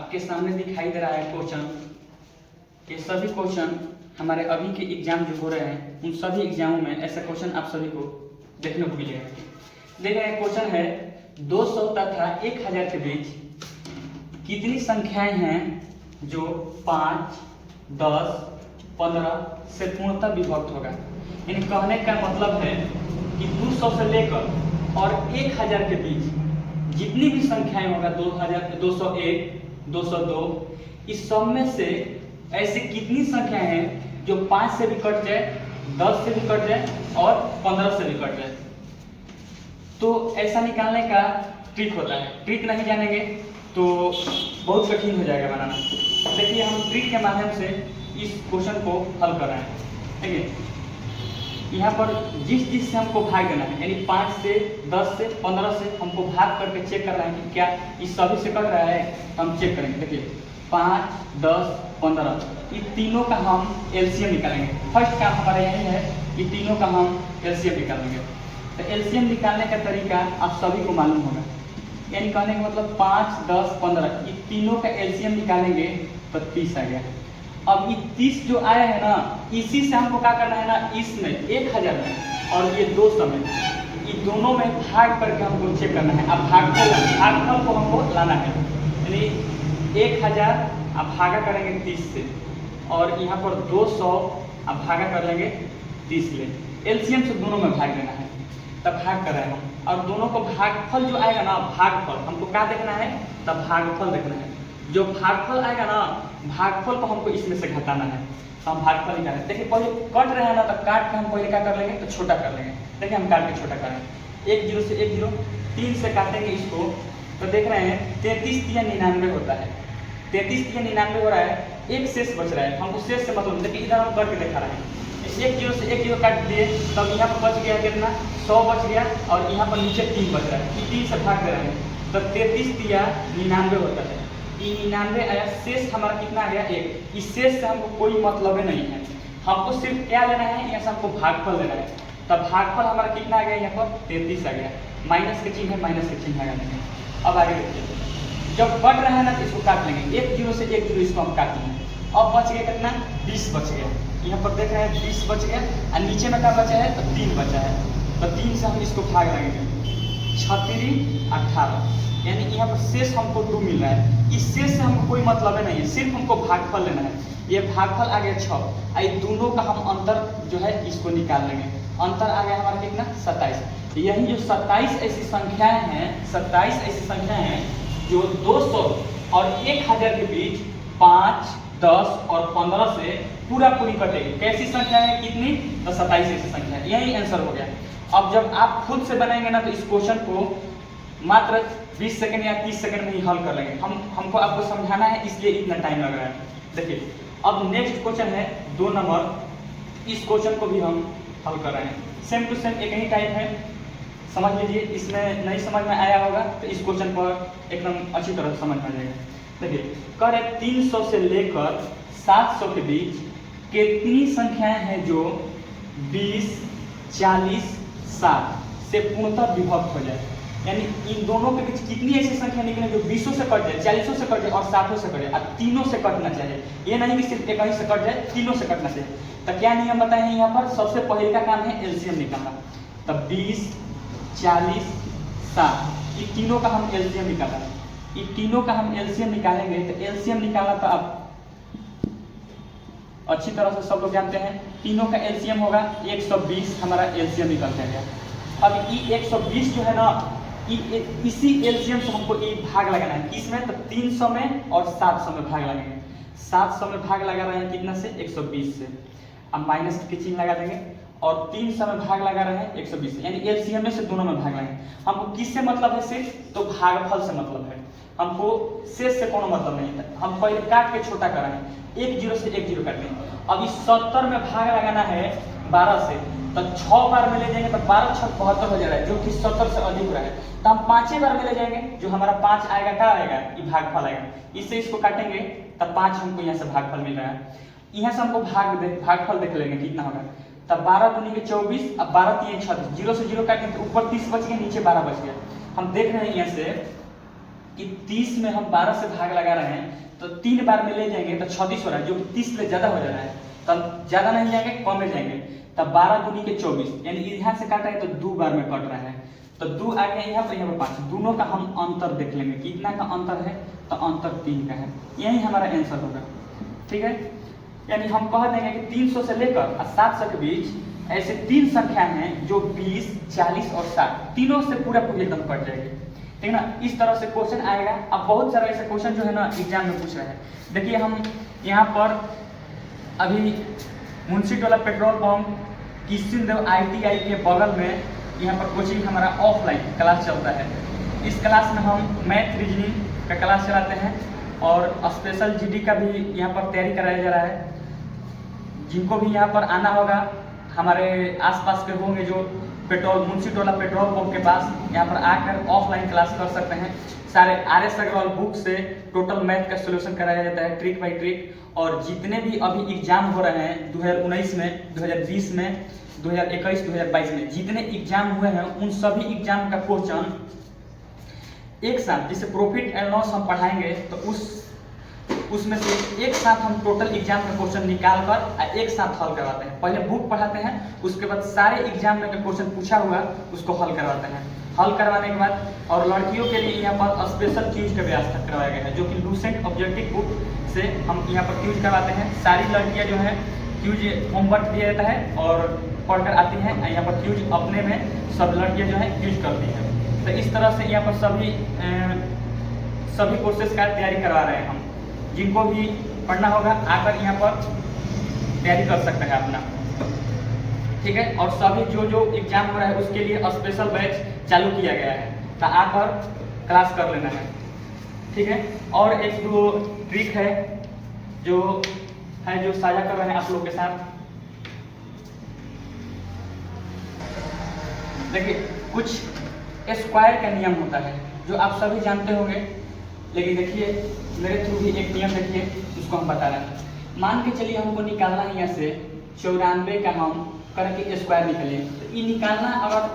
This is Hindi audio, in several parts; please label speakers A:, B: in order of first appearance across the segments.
A: आपके सामने दिखाई दे रहा है क्वेश्चन। ये सभी क्वेश्चन हमारे अभी के एग्जाम जो हो रहे हैं उन सभी एग्जामों में ऐसा क्वेश्चन आप सभी को देखने को मिलेगा। देखिए क्वेश्चन है 200 तथा 1000 के बीच कितनी संख्याएं हैं जो 5, 10, 15 से पूर्णतः विभक्त होगा। यानी कहने का मतलब है कि 200 से लेकर और 1000 के बीच जितनी भी संख्याएं होगा 2000, 201, 202 इस सब में से ऐसी कितनी संख्याएं हैं जो 5 से भी कट जाए, 10 से भी कट जाए और 15 से भी कट जाए। तो ऐसा निकालने का ट्रिक होता है। ट्रिक नहीं जानेंगे तो बहुत कठिन हो जाएगा बनाना। देखिए हम ट्रिक के माध्यम से इस क्वेश्चन को हल कर रहे हैं। देखिए यहाँ पर जिस से हमको भाग देना है, यानी 5 से, 10 से, 15 से हमको भाग करके चेक कर रहे हैं कि क्या इस सभी से कट रहा है। तो हम चेक करेंगे। देखिए 5, 10, 15 ये तीनों का हम एलसीएम निकालेंगे। फर्स्ट काम हमारा यही है कि तीनों का हम एलसीएम निकालेंगे। तो एलसीएम निकालने का तरीका आप सभी को मालूम होगा। यानी कहने का मतलब 5, 10, 15 ये तीनों का एलसीएम निकालेंगे तो 30 आ गया। अब ये 30 जो आया है ना, इसी से हमको क्या करना है ना, इसमें 1000 में और ये 200 में, ये दोनों में भाग करके हमको चेक करना है। अब भागफल को हमको लाना है। यानी 1000 आप भागा करेंगे 30 से और यहाँ पर 200 आप भागा कर लेंगे 30 ले। एलसीएम से दोनों में भाग देना है, तब भाग कर रहे हैं हम। और दोनों को भागफल जो आएगा ना, भागफल हमको क्या देखना है, तब भागफल देखना है। जो भागफल आएगा ना, भागफल को हमको इसमें से घटाना है। तो हम भागफल निकालें। देखिए पहले कट रहे हैं ना, तो काट के हम पहले क्या कर लेंगे, तो छोटा कर लेंगे। देखिए हम काट के छोटा करें। 1 0 से 1 0, 3 से काटेंगे इसको तो देख रहे हैं 33 3 99 होता है। 33 3 99 हो रहा है। एक शेष बच रहा है। हमको शेष से मतलब देखिए इधर हम करके दिखा रहे हैं। 1 0 से 1 0 काट दिए, तब यहाँ पर बच गया कितना, 100 बच गया और यहाँ पर नीचे 3 बच रहा है। 3 से भाग दे रहे हैं तो 33 3 99 होता है। 99 आया, शेष हमारा कितना आ गया 1। इस शेष से हमको कोई मतलब नहीं है। हमको सिर्फ क्या लेना है, यहाँ से हमको भागफल लेना है। तब भागफल हमारा कितना आ गया, यहाँ पर 33 आ गया। माइनस के चिन्ह है, माइनस के चिन्ह आ गया। अब आगे देखिए, जब कट रहा है ना तो इसको काट लेंगे। 1 0 से 1 0 इसको हम काटेंगे। अब बच गया कितना, 20 बच गया। यहाँ पर देख रहे हैं 20 बच गया और नीचे में क्या बचा है, तो 3 बचा है। तो 3 से हम इसको भाग लगेंगे। 36 18, यानी यहाँ पर शेष हमको 2 मिल रहा है। इस शेष से हमको कोई मतलब नहीं है, सिर्फ हमको भागफल लेना है। ये भागफल आ गया 6। आई दोनों का हम अंतर जो है इसको निकाल लेंगे। अंतर आ गया हमारा कितना, 27। यही जो 27 ऐसी संख्याएं हैं, 27 ऐसी संख्याएं हैं जो 200 और 1000 के बीच 5, 10 और 15 से पूरा पूरी कटेगी। कैसी संख्या है, कितनी, तो 27 ऐसी संख्या है। यही आंसर हो गया। अब जब आप खुद से बनाएंगे ना तो इस क्वेश्चन को मात्र 20 सेकंड या 30 सेकंड में ही हल कर लेंगे। हमको आपको समझाना है, इसलिए इतना टाइम लग रहा है। देखिए अब नेक्स्ट क्वेश्चन है 2 नंबर। इस क्वेश्चन को भी हम हल कर रहे हैं। सेम टू सेम एक ही टाइप है, समझ लीजिए। इसमें नहीं समझ में आया होगा तो इस क्वेश्चन पर एकदम अच्छी तरह समझ में आ जाएगा। देखिए कह रहे 300 से लेकर 700 के बीच कितनी संख्याएं हैं जो 20, 40, 60 से पूर्णतः विभक्त हो जाए। यानी इन दोनों के बीच कितनी ऐसी संख्या निकले जो 20 से कट जाए, 40 से कट जाए और 60 से कट जाए। और तीनों से कटना चाहिए, ये नहीं कि सिर्फ एक ही से कट जाए, तीनों से कटना चाहिए। तो क्या नियम बताए हैं यहाँ पर, सबसे पहले का काम है एलसीएम निकालना। तब 20, 40, 60 ये तीनों का हम एलसीएम निकाला। ये तीनों का हम एलसीएम निकालेंगे। तो एलसीएम निकालना तो अब अच्छी तरह से सब लोग जानते हैं। तीनों का एलसीएम होगा 120, हमारा एलसीएम निकल जाएगा। अब ये 120 जो है ना, इसी एलसीएम से हमको ये भाग लगाना है। किसमें, तो 300 में और 700 में भाग लगाएंगे। 700 में भाग लगा रहे हैं कितना से, 120 से। अब माइनस के चिन्ह लगा देंगे और 300 में भाग लगा रहे हैं 120 से। यानी एलसीएम में से दोनों में भाग लगाएंगे। हमको किससे मतलब है, सिर्फ तो भागफल से मतलब है। हमको शेष से कोनो मतलब नहीं है। हम पहले काट के छोटा कर रहे हैं। 1 0 से 1 0 काटते हैं। अब इस 70 में भाग लगाना है 12 से, तो 6 बार में ले जाएंगे तो 12 6 72 हो जा रहा है, जो कि 70 से अधिक हो रहा है। तो हम 5 बार में ले जाएंगे, जो हमारा 5 आएगा, क्या आएगा, ये भागफल आएगा। इससे इसको काटेंगे तब 5 हमको यहाँ से भागफल मिल रहा है। यहाँ से हमको भागफल देख लेंगे कितना होगा। तब 12 दूनी के 24, अब 12 3 36, 0 से 0 काटेंगे तो ऊपर 30 बच गया, नीचे 12 बच गया। हम देख रहे हैं यहाँ से कि 30 में हम 12 से भाग लगा रहे हैं तो 3 बार में ले जाएंगे तो 36 हो रहा है, जो 30 से ज़्यादा हो जा रहा है। तो हम ज़्यादा नहीं जाएंगे, कम में जाएंगे। तब 12 दूनी के 24, यानी यहाँ से काटा है तो 2 बार में कट रहा है। तो 2 आ गया यहाँ पर, यहाँ पर 5। दोनों का हम अंतर देख लेंगे, कितना का अंतर है, तो अंतर 3 का है। यही हमारा आंसर होगा। ठीक है, यानी हम कह देंगे कि 300 से लेकर 700 के बीच ऐसे 3 संख्या हैं जो 20, 40 और 60 तीनों से पूरा एकदम कट जाएगी। ठीक है ना, इस तरह से क्वेश्चन आएगा। अब बहुत सारा ऐसे क्वेश्चन जो है ना एग्जाम में पूछ रहे हैं। देखिए हम यहाँ पर अभी मुंशी टोला पेट्रोल पंप किशनदेव ITI के बगल में यहाँ पर कोचिंग हमारा ऑफलाइन क्लास चलता है। इस क्लास में हम मैथ रीजनिंग का क्लास चलाते हैं और स्पेशल GD का भी यहाँ पर तैयारी कराया जा रहा है। जिनको भी यहाँ पर आना होगा, हमारे आसपास के होंगे जो मुंशी टोला पेट्रोल पंप के पास, यहाँ पर आकर ऑफलाइन क्लास कर सकते हैं। सारे RS अग्रवाल बुक से टोटल मैथ का सोल्यूशन कराया जाता है, ट्रिक बाई ट्रिक। और जितने भी अभी एग्जाम हो रहे हैं 2019 में, 2020 में, 2021, 2022 में जितने एग्जाम हुए हैं उन सभी एग्जाम का क्वेश्चन एक साथ, जैसे प्रॉफिट एंड लॉस हम पढ़ाएंगे तो उसमें से एक साथ हम टोटल एग्जाम का क्वेश्चन निकाल कर एक साथ हल करवाते हैं। पहले बुक पढ़ाते हैं, उसके बाद सारे एग्जाम में का क्वेश्चन पूछा हुआ उसको हल करवाते हैं। हल करवाने के बाद और लड़कियों के लिए यहाँ पर स्पेशल क्यूज का व्यवस्था करवाया गया है, जो कि लूसेंट ऑब्जेक्टिव बुक से हम यहाँ पर क्यूज करवाते हैं। सारी लड़कियाँ जो हैं क्यूज होमवर्क दिया जाता है और पढ़कर आती हैं, यहाँ पर क्यूज अपने में सब लड़कियाँ जो हैं क्यूज करती हैं। तो इस तरह से यहाँ पर सभी कोर्सेज का तैयारी करवा रहे हैं हम। जिनको भी पढ़ना होगा आकर यहाँ पर तैयारी कर सकते हैं अपना। ठीक है, और सभी जो एग्जाम हो रहा है उसके लिए स्पेशल बैच चालू किया गया है, तो आकर क्लास कर लेना है। ठीक है, और एक दो ट्रिक है जो साझा कर रहे हैं आप लोग के साथ। देखिए कुछ स्क्वायर का नियम होता है जो आप सभी जानते होंगे, लेकिन देखिए मेरे थ्रू भी एक नियम देखिए, उसको हम बता रहे हैं। मान के चलिए हमको निकालना है यहाँ से 94 का हम करके स्क्वायर निकालिए। तो ये निकालना अगर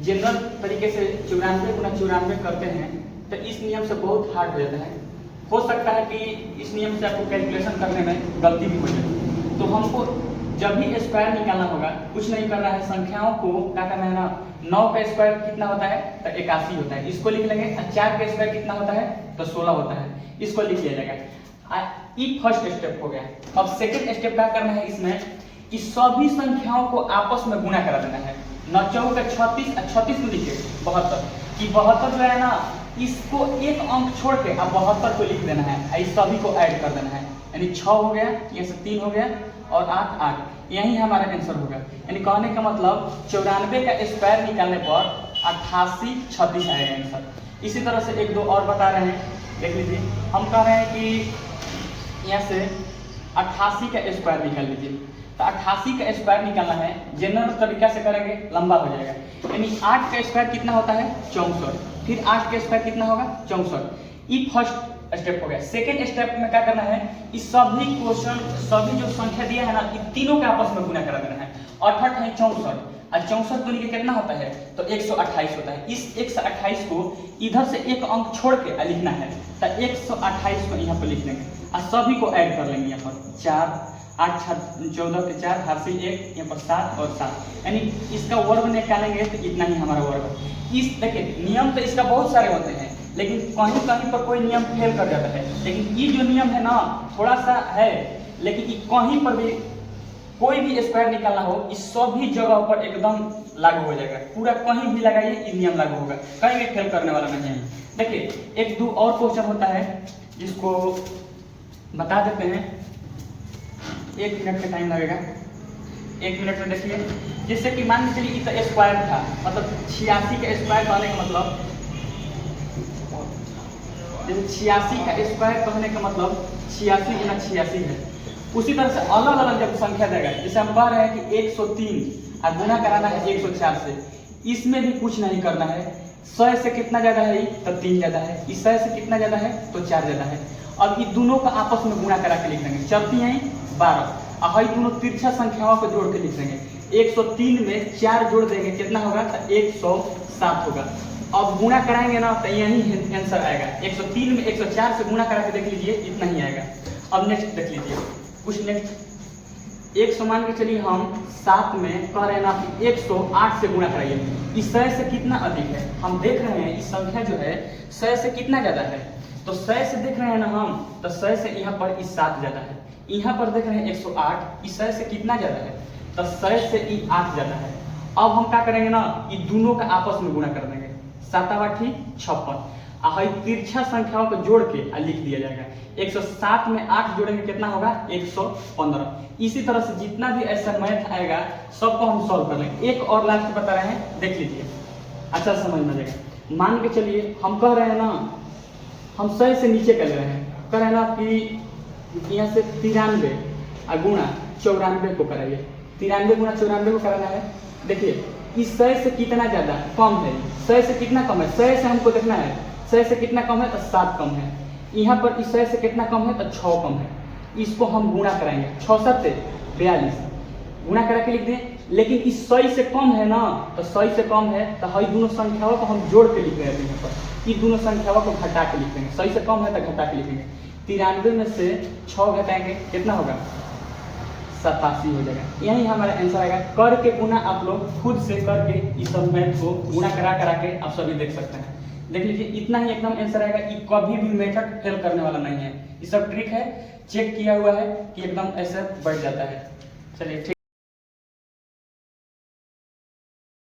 A: जनरल तरीके से 94 गुना 94 करते हैं तो इस नियम से बहुत हार्ड हो जाता है। हो सकता है कि इस नियम से आपको कैलकुलेशन करने में गलती भी हो जाए। तो हमको जब भी स्क्वायर निकालना होगा, कुछ नहीं करना है, संख्याओं को क्या करना है ना, 9 का स्क्वायर कितना होता है तो 81 होता है, इसको लिख लेंगे। 4 का स्क्वायर कितना होता है तो 16 होता है, इसको लिख लिया जाएगा। ये फर्स्ट स्टेप हो गया। अब सेकंड स्टेप क्या करना है इसमें कि सभी संख्याओं को आपस में गुणा करा देना है। 9 चौका 36, 36 को लिखिए 72, कि 72 जो है ना इसको एक अंक छोड़ के अब 72 को लिख देना है, इस सभी को ऐड कर देना है। यानी 6 हो गया, यहाँ से 3 हो गया और 8 8, यही हमारा आंसर होगा। यानी कहने का मतलब 94 का स्क्वायर निकालने पर 88 36 आएगा आंसर। इसी तरह से एक दो और बता रहे हैं, देख लीजिए। हम कह रहे हैं कि यहाँ से 88 का स्क्वायर निकाल लीजिए। तो 88 का स्क्वायर निकालना है, जनरल तरीका से करेंगे लंबा हो जाएगा। यानी 8 का स्क्वायर कितना होता है 64, फिर 8 का स्क्वायर कितना होगा 64। ये फर्स्ट स्टेप हो गया। सेकेंड स्टेप में क्या करना है, इस सभी क्वेश्चन सभी जो संख्या दिया है ना, इन तीनों के आपस में गुना करा देना है। 68 है 64 और 64 दूनी के कितना होता है तो 128 होता है। इस 128 को इधर से एक अंक छोड़ के लिखना है, तो 128 को यहाँ पर लिख देंगे और सभी को ऐड कर लेंगे। यहाँ पर 4 8 14 के 4 हासिल 1, यहाँ पर 7 और 7, यानी इसका वर्ग निकालेंगे तो इतना ही हमारा वर्ग। इस देखिए नियम तो इसका बहुत सारे होते हैं, लेकिन कहीं कहीं पर कोई नियम फेल कर जाता है। लेकिन ये जो नियम है ना थोड़ा सा है, लेकिन कहीं पर भी कोई भी स्क्वायर निकालना हो इस सभी जगह पर एकदम लागू हो जाएगा। पूरा कहीं भी लगाइए ये नियम लागू होगा, कहीं भी फेल करने वाला नहीं है। देखिए एक दो और क्वेश्चन होता है जिसको बता देते हैं, 1 मिनट का टाइम लगेगा। 1 मिनट में देखिए, जैसे कि मान लीजिए ये तो स्क्वायर था, मतलब 86 का स्क्वायर कहने का मतलब, जैसे 86 का स्क्वायर कहने का मतलब 86 गुना 86 है। उसी तरह से अलग अलग जब संख्या देगा, जैसे हम कह रहे हैं कि 103 और गुना कराना है 104 से, इसमें भी कुछ नहीं करना है। 100 से कितना ज्यादा है तो 3 ज्यादा है, इस 100 से कितना ज्यादा है तो 4 ज्यादा है। अब ये दोनों का आपस में गुणा करा के लिख देंगे, चलती हैं 12 और दोनों तिरछा संख्याओं को जोड़ के लिख देंगे। 103 में 4 जोड़ देंगे कितना होगा तो 107 होगा। अब गुणा कराएंगे ना तो यही आंसर आएगा। 103 में 104 से गुणा करा के देख लीजिए, इतना ही आएगा। अब नेक्स्ट देख लीजिए, कुछ नेक्स्ट 100 मान के चलिए हम 7 में कह रहे हैं ना कि 108 से गुणा कराइए। इस 100 से कितना अधिक है, हम देख रहे हैं इस संख्या जो है 100 से कितना ज्यादा है, तो 100 से देख रहे हैं ना हम, तो 100 से यहाँ पर इस 7 ज्यादा है। यहाँ पर देख रहे हैं 108, इस 100 से कितना ज्यादा है, तो 100 से ई 8 ज्यादा है। अब हम क्या करेंगे ना, ये दोनों का आपस में गुणा कर देंगे, 7 8 56, तिरछा संख्याओं को जोड़ के लिख दिया जाएगा। 107 में 8 जोड़ेंगे कितना होगा, 115। इसी तरह से जितना भी ऐसा मैथ आएगा सबको हम सॉल्व कर लेंगे। एक और लास्ट बता रहे हैं, देख लीजिए, अच्छा समझ में आएगा। मान के चलिए हम कह रहे हैं ना, हम 100 से नीचे कर रहे हैं, कह रहे हैं ना कि यहाँ से 93 गुणा 94 को कराइए। 93 गुणा 94 को कराना है। देखिए इस 100 से कितना ज्यादा कम है, 100 से कितना कम है, 100 से हमको देखना है 100 से कितना कम है, तो 7 कम है। यहाँ पर इस 100 से कितना कम है, तो 6 कम है। इसको हम गुणा कराएंगे, 6 7 42 गुणा करा के लिख दें। लेकिन इस 100 से कम है ना, तो 100 से कम है तो हई दोनों संख्याओं को हम जोड़ के लिख रहे हैं। यहाँ पर ये दोनों संख्याओं को घटा के लिखेंगे, 100 से कम है तो घटा के लिखेंगे। 93 में से 6 घटाएंगे कितना होगा, 87 हो जाएगा। यही हमारा आंसर आएगा। करके गुना आप लोग खुद से करके इस सब मैथ को गुणा करा करा के आप सभी देख सकते हैं। देख लीजिए इतना ही एकदम आंसर आएगा। ये कभी भी मेथड फेल करने वाला नहीं है, ये सब ट्रिक है, चेक किया हुआ है कि एकदम ऐसे बढ़ जाता है। चलिए ठीक।